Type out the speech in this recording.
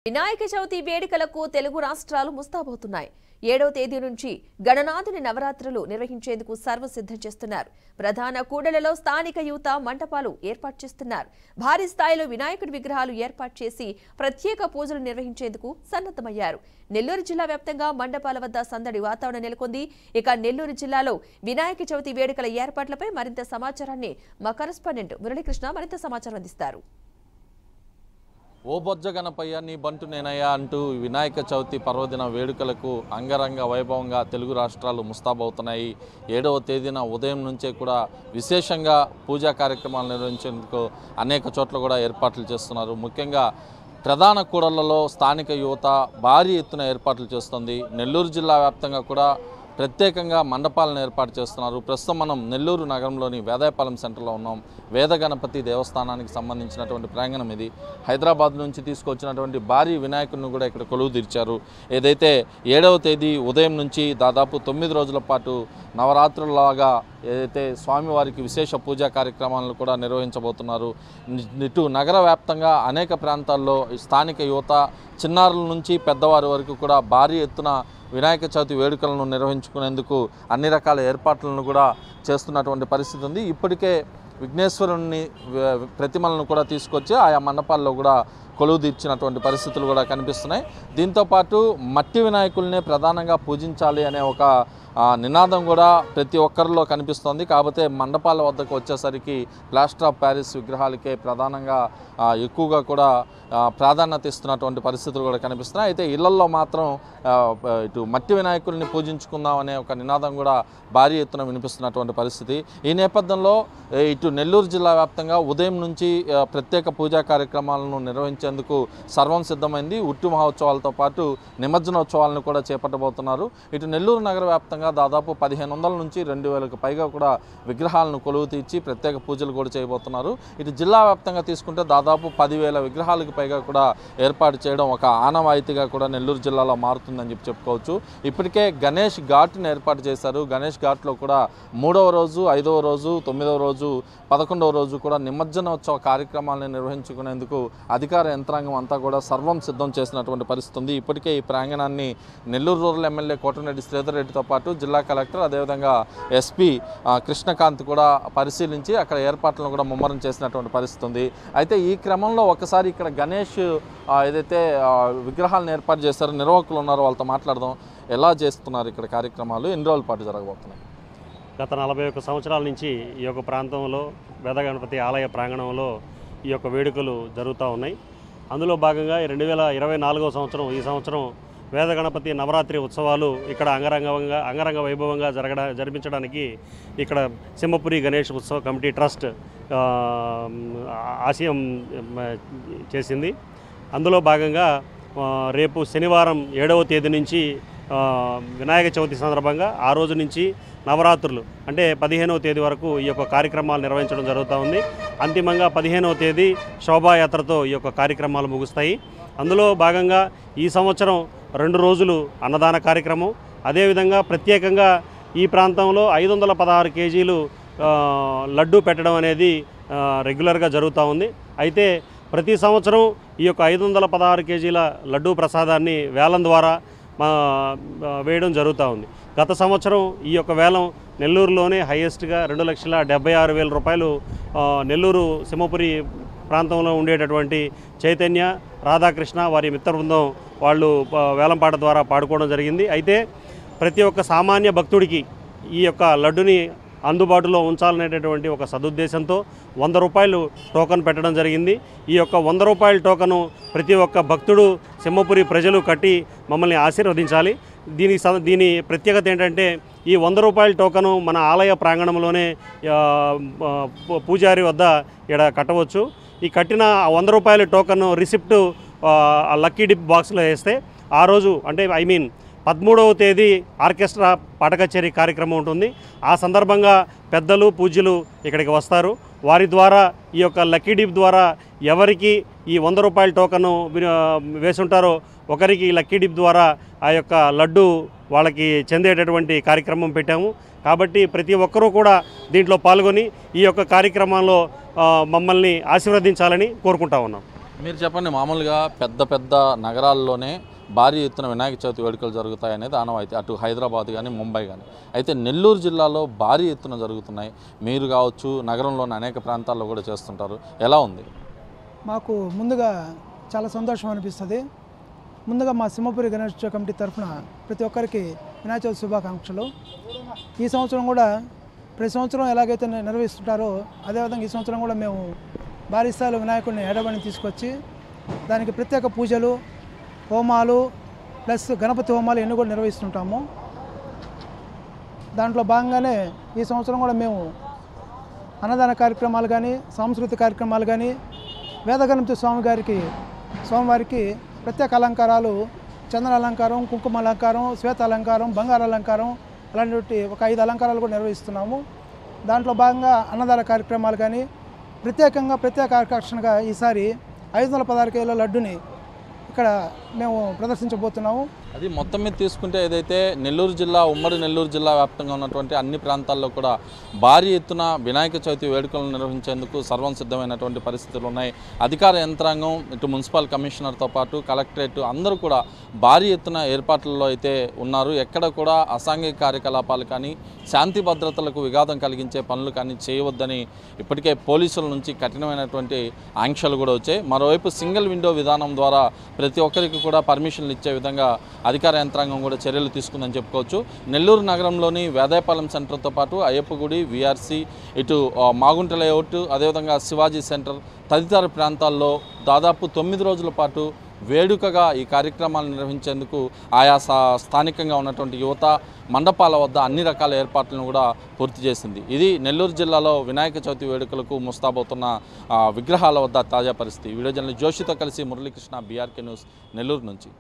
వినాయక చవితి వేడుకలకు తెలుగు రాష్ట్రాలు ముస్తాబవుతున్నాయి. 7వ తేదీ నుంచి గణనాథుని నవరాత్రులు నిర్వహించేందుకు సర్వసిద్ధం చేస్తున్నారు. ప్రధాన కూడళ్లలో స్థానిక యువత మంటపాలు ఏర్పాటు చేస్తున్నారు. భారీ స్థాయిలో వినాయకుడి విగ్రహాలు ఏర్పాటు చేసి ప్రత్యేక పూజలు నిర్వహించేందుకు సన్నద్ధమయ్యారు. నెల్లూరు జిల్లా వ్యాప్తంగా మండపాల వద్ద సందడి వాతావరణం నెలకొంది. ఇక నెల్లూరు జిల్లాలో వినాయక చవితి వేడుకల ఏర్పాట్లపై మరింత సమాచారాన్ని మా కరెస్పాండెంట్ మురళీకృష్ణ మరింత సమాచారం అందిస్తారు. ఓ బొజ్జ గణపయ్య నీ బంటు నేనయ్యా అంటూ వినాయక చవితి పర్వదిన వేడుకలకు అంగరంగ వైభవంగా తెలుగు రాష్ట్రాలు ముస్తాబవుతున్నాయి. 7వ తేదీన ఉదయం నుంచే కూడా విశేషంగా పూజా కార్యక్రమాలు నిర్వహించేందుకు అనేక చోట్ల కూడా ఏర్పాట్లు చేస్తున్నారు. ముఖ్యంగా ప్రధాన కూడళ్లలో స్థానిక యువత భారీ ఎత్తున ఏర్పాట్లు చేస్తుంది. నెల్లూరు జిల్లా వ్యాప్తంగా కూడా ప్రత్యేకంగా మండపాలను ఏర్పాటు చేస్తున్నారు. ప్రస్తుతం మనం నెల్లూరు నగరంలోని వేదాయపాలెం సెంటర్లో ఉన్నాం. వేద గణపతి దేవస్థానానికి సంబంధించినటువంటి ప్రాంగణం ఇది. హైదరాబాద్ నుంచి తీసుకొచ్చినటువంటి భారీ వినాయకుడిని కూడా ఇక్కడ కొలువు తీర్చారు. ఏదైతే 7వ తేదీ ఉదయం నుంచి దాదాపు 9 రోజుల పాటు నవరాత్రులలాగా ఏదైతే స్వామివారికి విశేష పూజా కార్యక్రమాలను కూడా నిర్వహించబోతున్నారు. ఇటు నగర వ్యాప్తంగా అనేక ప్రాంతాల్లో స్థానిక యువత చిన్నారుల నుంచి పెద్దవారి వరకు కూడా భారీ ఎత్తున వినాయక చవితి వేడుకలను నిర్వహించుకునేందుకు అన్ని రకాల ఏర్పాట్లను కూడా చేస్తున్నటువంటి పరిస్థితి ఉంది. ఇప్పటికే విఘ్నేశ్వరుని ప్రతిమలను కూడా తీసుకొచ్చి ఆయా మండపాల్లో కూడా కొలువు తీర్చినటువంటి పరిస్థితులు కూడా కనిపిస్తున్నాయి. దీంతోపాటు మట్టి వినాయకుల్నే ప్రధానంగా పూజించాలి అనే ఒక నినాదం కూడా ప్రతి ఒక్కరిలో కనిపిస్తోంది. కాకపోతే మండపాల వద్దకు వచ్చేసరికి ప్లాస్టర్ ఆఫ్ ప్యారిస్ విగ్రహాలకే ప్రధానంగా ఎక్కువగా కూడా ప్రాధాన్యత ఇస్తున్నటువంటి పరిస్థితులు కూడా కనిపిస్తున్నాయి. అయితే ఇళ్లల్లో మాత్రం ఇటు మట్టి వినాయకుల్ని పూజించుకుందాం అనే ఒక నినాదం కూడా భారీ ఎత్తున వినిపిస్తున్నటువంటి పరిస్థితి. ఈ నేపథ్యంలో ఇటు నెల్లూరు జిల్లా వ్యాప్తంగా ఉదయం నుంచి ప్రత్యేక పూజా కార్యక్రమాలను నిర్వహించేందుకు సర్వం సిద్ధమైంది. ఉట్టి మహోత్సవాలతో పాటు నిమజ్జనోత్సవాలను కూడా చేపట్టబోతున్నారు. ఇటు నెల్లూరు నగర వ్యాప్తంగా దాదాపు 1500 నుంచి 2000కు పైగా కూడా విగ్రహాలను కొలువు తీర్చి ప్రత్యేక పూజలు కూడా చేయబోతున్నారు. ఇటు జిల్లా వ్యాప్తంగా తీసుకుంటే దాదాపు 10,000 విగ్రహాలకు పైగా కూడా ఏర్పాటు చేయడం ఒక ఆనవాయితీగా కూడా నెల్లూరు జిల్లాలో మారుతుందని చెప్పుకోవచ్చు. ఇప్పటికే గణేష్ ఘాట్ని ఏర్పాటు చేశారు. గణేష్ ఘాట్లో కూడా 3వ రోజు, 5వ రోజు, 9వ రోజు, 11వ రోజు కూడా నిమజ్జనోత్సవ కార్యక్రమాలను నిర్వహించుకునేందుకు అధికార యంత్రాంగం అంతా కూడా సర్వం సిద్ధం చేసినటువంటి పరిస్థితి ఉంది. ఇప్పటికే ఈ ప్రాంగణాన్ని నెల్లూరు రూరల్ ఎమ్మెల్యే కోటమిరెడ్డి శ్రీధర్ రెడ్డితో పాటు జిల్లా కలెక్టర్ అదేవిధంగా ఎస్పీ కృష్ణకాంత్ కూడా పరిశీలించి అక్కడ ఏర్పాట్లను కూడా ముమ్మరం చేసినటువంటి పరిస్థితి ఉంది. అయితే ఈ క్రమంలో ఒకసారి ఇక్కడ గణేష్ ఏదైతే విగ్రహాలను ఏర్పాటు చేశారో నిర్వాహకులు ఉన్నారో వాళ్ళతో మాట్లాడదాం. ఎలా చేస్తున్నారు ఇక్కడ కార్యక్రమాలు, ఎన్ని రోజుల పాటు జరగబోతున్నాయి? గత 41 సంవత్సరాల నుంచి ఈ యొక్క ప్రాంతంలో వేద గణపతి ఆలయ ప్రాంగణంలో ఈ యొక్క వేడుకలు జరుగుతూ ఉన్నాయి. అందులో భాగంగా 2024వ సంవత్సరం ఈ సంవత్సరం వేద గణపతి నవరాత్రి ఉత్సవాలు ఇక్కడ అంగరంగ వైభవంగా జరిపించడానికి ఇక్కడ సింహపురి గణేష్ ఉత్సవ కమిటీ ట్రస్ట్ ఆశయం చేసింది. అందులో భాగంగా రేపు శనివారం 7వ తేదీ నుంచి వినాయక చవితి సందర్భంగా ఆ రోజు నుంచి నవరాత్రులు అంటే 15వ తేదీ వరకు ఈ యొక్క కార్యక్రమాలు నిర్వహించడం జరుగుతూ ఉంది. అంతిమంగా 15వ తేదీ శోభాయాత్రతో ఈ యొక్క కార్యక్రమాలు ముగుస్తాయి. అందులో భాగంగా ఈ సంవత్సరం 2 రోజులు అన్నదాన కార్యక్రమం, అదేవిధంగా ప్రత్యేకంగా ఈ ప్రాంతంలో 516 కేజీలు లడ్డూ పెట్టడం అనేది రెగ్యులర్గా జరుగుతూ ఉంది. అయితే ప్రతి సంవత్సరం ఈ యొక్క 516 కేజీల లడ్డూ ప్రసాదాన్ని వేలం ద్వారా వేయడం జరుగుతూ ఉంది. గత సంవత్సరం ఈ యొక్క వేలం నెల్లూరులోనే హైయెస్ట్గా 2,76,000 రూపాయలు నెల్లూరు సింహపురి ప్రాంతంలో ఉండేటటువంటి చైతన్య, రాధాకృష్ణ వారి మిత్ర బృందం వాళ్ళు వేలంపాట ద్వారా పాడుకోవడం జరిగింది. అయితే ప్రతి ఒక్క సామాన్య భక్తుడికి ఈ యొక్క లడ్డుని అందుబాటులో ఉంచాలనేటటువంటి ఒక సదుద్దేశంతో 100 రూపాయలు టోకన్ పెట్టడం జరిగింది. ఈ యొక్క 100 రూపాయల టోకను ప్రతి ఒక్క భక్తుడు సింహపురి ప్రజలు కట్టి మమ్మల్ని ఆశీర్వదించాలి. దీని ప్రత్యేకత ఏంటంటే ఈ 100 రూపాయల టోకను మన ఆలయ ప్రాంగణంలోనే పూజారి వద్ద ఇక్కడ కట్టవచ్చు. ఈ కట్టిన 100 రూపాయల టోకన్ రిసిప్ట్ లక్కీ డిప్ బాక్స్లో వేస్తే ఆ రోజు అంటే 13వ తేదీ ఆర్కెస్ట్రా పాట కచేరీ కార్యక్రమం ఉంటుంది. ఆ సందర్భంగా పెద్దలు పూజ్యులు ఇక్కడికి వస్తారు. వారి ద్వారా ఈ యొక్క లక్కీ డిప్ ద్వారా ఎవరికి ఈ 100 రూపాయల టోకను వేసుంటారో ఒకరికి లక్కీ డిప్ ద్వారా ఆ యొక్క లడ్డు వాళ్ళకి చెందేటటువంటి కార్యక్రమం పెట్టాము. కాబట్టి ప్రతి ఒక్కరూ కూడా దీంట్లో పాల్గొని ఈ యొక్క కార్యక్రమంలో మమ్మల్ని ఆశీర్వదించాలని కోరుకుంటా ఉన్నాం. మీరు చెప్పండి, మామూలుగా పెద్ద పెద్ద నగరాల్లోనే భారీ ఎత్తున వినాయక చవితి వేడుకలు జరుగుతాయి అనేది ఆనవాయితీ, అటు హైదరాబాద్ కానీ ముంబై కానీ. అయితే నెల్లూరు జిల్లాలో భారీ ఎత్తున జరుగుతున్నాయి. మీరు కావచ్చు, నగరంలోని అనేక ప్రాంతాల్లో కూడా చేస్తుంటారు. ఎలా ఉంది? మాకు ముందుగా చాలా సంతోషం అనిపిస్తుంది. ముందుగా మా సింహపురి గణేష్ కమిటీ తరఫున ప్రతి ఒక్కరికి వినాయక చవితి శుభాకాంక్షలు. ఈ సంవత్సరం కూడా ప్రతి సంవత్సరం ఎలాగైతే నిర్వహిస్తుంటారో అదేవిధంగా ఈ సంవత్సరం కూడా మేము భారీ స్థాయిలో వినాయకుడిని ఎడబడిని తీసుకొచ్చి దానికి ప్రత్యేక పూజలు, హోమాలు ప్లస్ గణపతి హోమాలు ఎన్ని కూడా నిర్వహిస్తుంటాము. దాంట్లో భాగంగానే ఈ సంవత్సరం కూడా మేము అన్నదాన కార్యక్రమాలు కానీ, సాంస్కృతిక కార్యక్రమాలు కానీ, వేదగణపతి స్వామివారికి ప్రత్యేక అలంకారాలు, చందన అలంకారం, కుంకుమ అలంకారం, శ్వేత అలంకారం, బంగారు అలంకారం అలాంటి ఒక 5 అలంకారాలు కూడా నిర్వహిస్తున్నాము. దాంట్లో భాగంగా అన్నదాన కార్యక్రమాలు కానీ, ప్రత్యేక ఆకర్షణగా ఈసారి 516 కేజీల లడ్డుని ఇక్కడ మేము ప్రదర్శించబోతున్నాము. అది మొత్తం మీద తీసుకుంటే ఏదైతే నెల్లూరు జిల్లా, ఉమ్మడి నెల్లూరు జిల్లా వ్యాప్తంగా ఉన్నటువంటి అన్ని ప్రాంతాల్లో కూడా భారీ ఎత్తున వినాయక చవితి వేడుకలను నిర్వహించేందుకు సర్వం సిద్ధమైనటువంటి పరిస్థితులు ఉన్నాయి. అధికార యంత్రాంగం, ఇటు మున్సిపల్ కమిషనర్తో పాటు కలెక్టరేట్ అందరూ కూడా భారీ ఎత్తున ఏర్పాట్లలో అయితే ఉన్నారు. ఎక్కడ కూడా అసాంఘిక కార్యకలాపాలు కానీ, శాంతి భద్రతలకు విఘాతం కలిగించే పనులు కానీ చేయవద్దని ఇప్పటికే పోలీసుల నుంచి కఠినమైనటువంటి ఆంక్షలు కూడా వచ్చాయి. మరోవైపు సింగిల్ విండో విధానం ద్వారా ప్రతి ఒక్కరికి కూడా పర్మిషన్లు ఇచ్చే విధంగా అధికార యంత్రాంగం కూడా చర్యలు తీసుకుందని చెప్పుకోవచ్చు. నెల్లూరు నగరంలోని వేదాయపాలెం సెంటర్తో పాటు అయ్యప్పగుడి, విఆర్సి, ఇటు మాగుంట లేఅవుట్, అదేవిధంగా శివాజీ సెంటర్ తదితర ప్రాంతాల్లో దాదాపు 9 రోజుల పాటు వేడుకగా ఈ కార్యక్రమాలు నిర్వహించేందుకు ఆయా స్థానికంగా ఉన్నటువంటి యువత మండపాల వద్ద అన్ని రకాల ఏర్పాట్లను కూడా పూర్తి చేసింది. ఇది నెల్లూరు జిల్లాలో వినాయక చవితి వేడుకలకు ముస్తాబవుతున్న విగ్రహాల వద్ద తాజా పరిస్థితి. వీడియో జర్నలిస్ట్ జోషితో కలిసి మురళీకృష్ణ, బీఆర్కే న్యూస్, నెల్లూరు నుంచి.